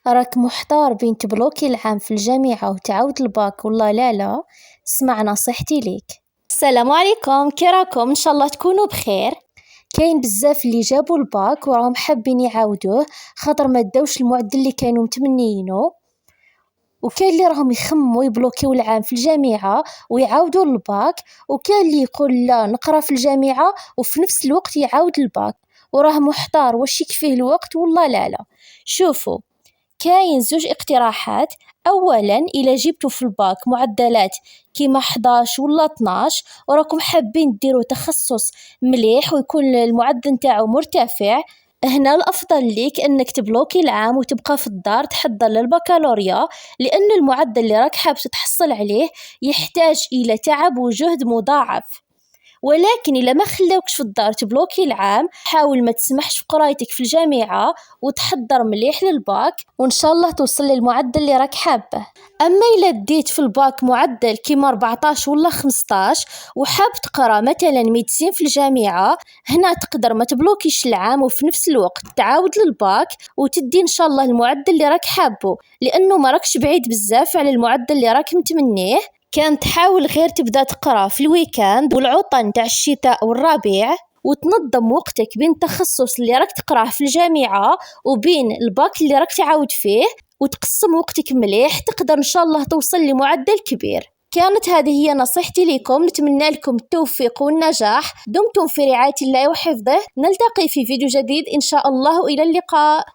راك محتار بين تبلوكي العام في الجامعة وتعاود الباك والله لا. اسمع نصيحتي ليك. السلام عليكم، كي راكم؟ ان شاء الله تكونوا بخير. كاين بزاف اللي جابوا الباك وراهم حابين يعاودوه خاطر ما داوش المعدل اللي كانوا متمنيينه، وكاين اللي راهم يخمموا يبلوكيو العام في الجامعة ويعاودوا الباك، وكاين اللي يقول لا نقرا في الجامعة وفي نفس الوقت يعاود الباك، وراه محتار واش يكفيه الوقت والله لا. شوفوا، كاين زوج اقتراحات. اولا الا جبتوا في الباك معدلات كيما 11 ولا 12 وراكم حابين ديروا تخصص مليح ويكون المعدل نتاعو مرتفع، هنا الافضل ليك انك تبلوكي العام وتبقى في الدار تحضر للبكالوريا، لان المعدل اللي راك حاب تحصل عليه يحتاج الى تعب وجهد مضاعف. ولكن إلا ما خلاوكش في الدار تبلوكي العام، حاول ما تسمحش في قرايتك في الجامعة وتحضر مليح للباك، وإن شاء الله توصل للمعدل اللي راك حابه. أما إلا ديت في الباك معدل كيما 14 ولا 15 وحاب تقرا مثلا ميديسين في الجامعة، هنا تقدر ما تبلوكيش العام وفي نفس الوقت تعاود للباك وتدي إن شاء الله المعدل اللي راك حابه، لأنه ما راكش بعيد بزاف على المعدل اللي راك متمنيه. كان تحاول غير تبدأ تقرأ في الويكاند والعطل تاع الشتاء والربيع، وتنظم وقتك بين التخصص اللي راك تقراه في الجامعة وبين الباك اللي راك تعاود فيه، وتقسم وقتك مليح، تقدر إن شاء الله توصل لمعدل كبير. كانت هذه هي نصيحتي لكم، نتمنى لكم التوفيق والنجاح. دمتم في رعاية الله وحفظه، نلتقي في فيديو جديد إن شاء الله، إلى اللقاء.